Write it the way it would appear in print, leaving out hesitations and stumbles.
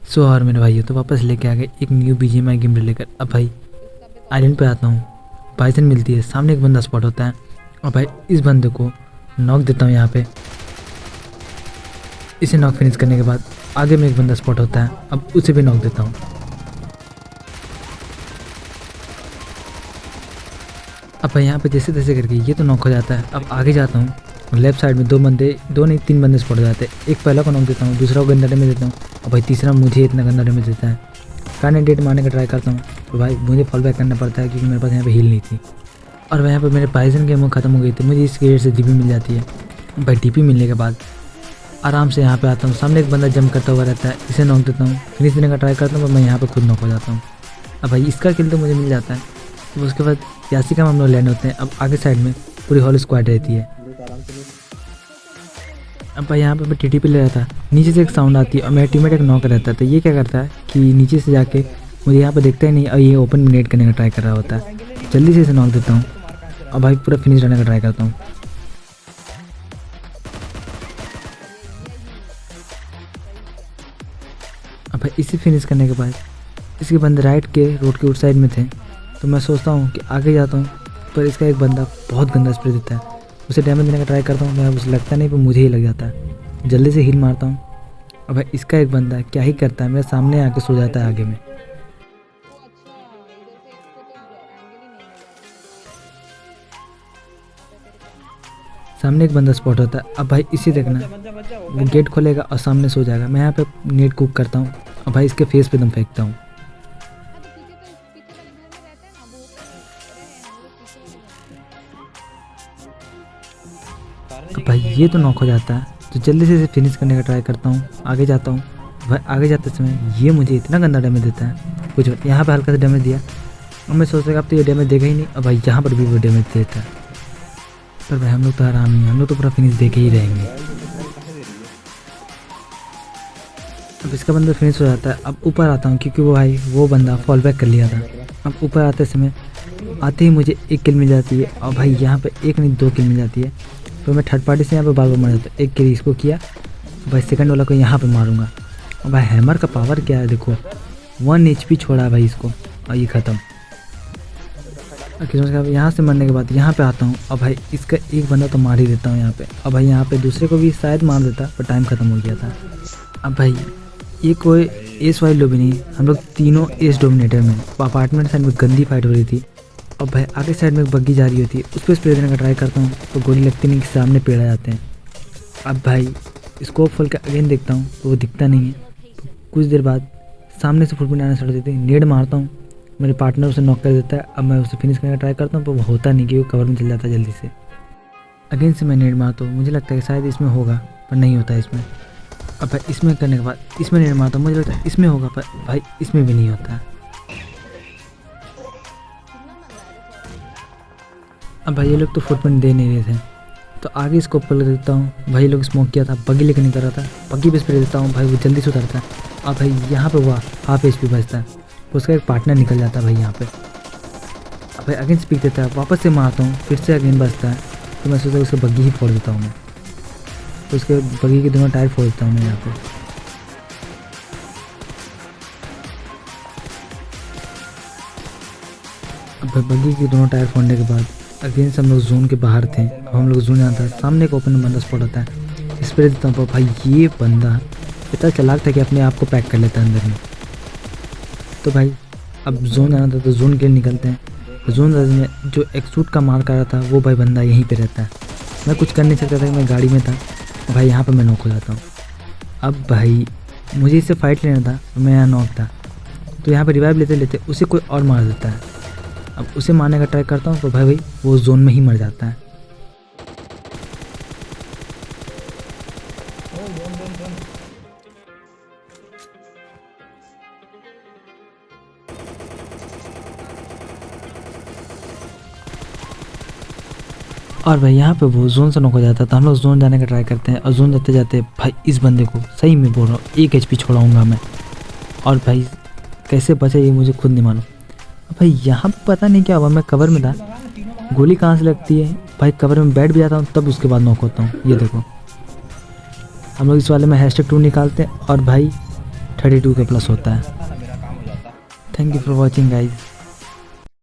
सो और मेरे भाइयों तो वापस लेके आ गए एक न्यू बीजीएमआई गेम लेकर। अब भाई आइलैंड पे आता हूँ, बाइसन मिलती है, सामने एक बंदा स्पॉट होता है और भाई इस बंदे को नॉक देता हूँ यहाँ पे। इसे नॉक फिनिश करने के बाद आगे में एक बंदा स्पॉट होता है, अब उसे भी नॉक देता हूँ। अब भाई यहाँ पे जैसे तैसे करके ये तो नॉक हो जाता है। अब आगे जाता हूँ, लेफ्ट साइड में दो नहीं तीन बंदे स्पॉट हो जाते हैं। एक पहला को नॉक देता हूँ, दूसरा को गंदा डैमेज देता हूँ और भाई तीसरा मुझे इतना गंदा डैमेज देता है। कैंडिडेट मारने का ट्राई करता हूँ तो भाई मुझे फॉल बैक करना पड़ता है क्योंकि मेरे पास यहाँ पे हील नहीं थी। और यहाँ पे मेरे बाइसन की एमो खत्म हो गई थी, मुझे इस गेट से डीपी मिल जाती है। भाई डीपी मिलने के बाद आराम से यहाँ पे आता हूँ, सामने एक बंदा जंप करता हुआ रहता है, इसे नॉक देता हूँ, फिनिश देने का ट्राई करता हूँ पर मैं यहाँ पे खुद नॉक हो जाता हूँ। अब भाई इसका किल तो मुझे मिल जाता है। तो उसके बाद यासी का हम लोग लैंड होते हैं। अब आगे साइड में पूरी हॉल स्क्वाड रहती है। अब भाई यहाँ पे मैं टीटी ले रहा था, नीचे से एक साउंड आती है और मेरा टीममेट एक नॉक रहता है। तो ये क्या करता है कि नीचे से जाके मुझे यहाँ पे देखता ही नहीं और ये ओपन नेट करने का ट्राई कर रहा होता है। जल्दी से इसे नॉक देता हूँ और भाई पूरा फिनिश रहने का ट्राई करता हूँ। अब भाई इसे फिनिश करने के बाद इसके बंदे राइट के रोड के उस साइड में थे, तो मैं सोचता हूँ कि आगे जाता हूँ पर इसका एक बंदा बहुत गंदा स्प्रे देता है। उसे डैमेज देने का ट्राई करता हूँ, मैं उसे लगता नहीं पर मुझे ही लग जाता है। जल्दी से हील मारता हूँ। अब भाई इसका एक बंदा क्या ही करता है, मेरे सामने आके सो जाता है आगे में। सामने एक बंदा स्पॉट होता है। अब भाई इसी देखना, वो गेट खोलेगा और सामने सो जाएगा। मैं यहाँ पे नेट कुक करता हूँ और भाई इसके फेस पे दम फेंकता हूँ। तो भाई ये तो नॉक हो जाता है, तो जल्दी से इसे फिनिश करने का ट्राई करता हूँ। आगे जाता हूँ, भाई आगे जाते समय ये मुझे इतना गंदा डैमेज देता है कुछ। यहाँ पे हल्का सा डैमेज दिया और मैं सोचता अब तो ये डैमेज देगा ही नहीं। और भाई यहाँ पर भी वो डैमेज देता है, पर भाई हम लोग तो आराम ही, हम लोग तो पूरा फिनिश देके ही रहेंगे। अब इसका बंदा फिनिश हो जाता है। अब ऊपर आता हूँ क्योंकि वो बंदा फॉल बैक कर लिया था। अब ऊपर आते समय आते ही मुझे एक किल मिल जाती है और भाई यहाँ पे एक नहीं दो किल मिल जाती है। तो मैं थर्ड पार्टी से यहाँ पे बार बार मर जाता हूँ। एक किल इसको किया, भाई सेकंड वाला को यहाँ पे मारूंगा। और भाई हैमर का पावर क्या है देखो, 1 HP छोड़ा है भाई इसको और ये ख़त्म। यहाँ से मरने के बाद यहाँ पे आता हूँ और भाई इसका एक बंदा तो मार ही देता हूँ यहाँ पे। और भाई यहाँ पे दूसरे को भी शायद मार देता पर टाइम ख़त्म हो गया था। अब भाई ये कोई एस वाली लॉबी नहीं, हम लोग तीनों एस डोमिनेटर में अपार्टमेंट साइड में गंदी फाइट हो रही थी। और भाई आगे साइड में एक बग्गी जा रही होती है, उस पर स्प्रे देने का ट्राई करता हूँ तो गोली लगती नहीं कि सामने पेड़ आ जाते हैं। अब भाई स्कोप खोल के अगेन देखता हूँ तो वो दिखता नहीं है। तो कुछ देर बाद सामने से फुटप्रिंट आना स्टार्ट होती है, नेड मारता हूँ, मेरे पार्टनर उसे नॉक कर देता है। अब मैं उसे फिनिश करने का ट्राई करता हूँ पर वो होता नहीं कि वो कवर में चल जाता है जल्दी से। अगेन से मैं नेड मारता हूँ, मुझे लगता है कि शायद इसमें होगा पर नहीं होता इसमें। अब भाई इसमें करने के बाद इसमें नेड मारता हूँ, मुझे लगता है इसमें होगा पर भाई इसमें भी नहीं होता है। अब भाई ये लोग तो फुटप्रिंट दे नहीं रहे थे, तो आगे इसको पकड़ देता हूँ। भाई लोग स्मोक किया था, बग्गी लेकर नहीं कर रहा था, बग्गी पे स्प्रे देता हूँ, भाई वो जल्दी से उतरता है। और भाई यहाँ पे हुआ हाफ HP बचता है, उसका एक पार्टनर निकल जाता है भाई यहाँ पे। अब भाई अगेन स्पीक देता है, वापस से मारता हूँ, फिर से अगेन बचता है। तो मैं सोचता उसके बग्गी ही फोड़ देता हूँ मैं, तो उसके बग्गी के दोनों टायर फोड़ देता हूँ मैं यहाँ पे। अब भाई बग्गी के दोनों टायर फोड़ने के बाद अगेन से हम लोग जोन के बाहर थे। अब हम लोग जोन जाता है, सामने एक ओपन बंदा स्पॉट होता है, स्प्रे देता हूँ। भाई ये बंदा इतना चालाक था कि अपने आप को पैक कर लेता है अंदर में। तो भाई अब जोन जाना था तो जोन के लिए निकलते हैं। जोन में जो एक्सूट का मार कर रहा था वो भाई बंदा यहीं पे रहता है। मैं कुछ कर नहीं सकता था, मैं गाड़ी में था। भाई यहाँ पे मैं नॉक हो जाता हूँ। अब भाई मुझे इससे फाइट लेना था, मैं यहाँ नॉक था, तो यहाँ पे रिवाइव लेते लेते उसे कोई और मार देता है। अब उसे मारने का ट्राई करता हूँ तो भाई वो जोन में ही मर जाता है। और भाई यहाँ पे वो जोन से नॉक हो जाता है, तो हम लोग जोन जाने का ट्राई करते हैं। और जोन जाते जाते भाई इस बंदे को सही में बोल रहा हूँ 1 HP छोड़ाऊँगा मैं। और भाई कैसे बचे ये मुझे खुद नहीं मालूम। भाई यहाँ पे पता नहीं क्या हुआ, मैं कवर में था, गोली कहाँ से लगती है भाई, कवर में बैठ भी जाता हूँ तब उसके बाद नॉक होता हूँ। ये देखो हम लोग इस वाले में #2 निकालते हैं और भाई 32 का प्लस होता है। Thank you for watching guys.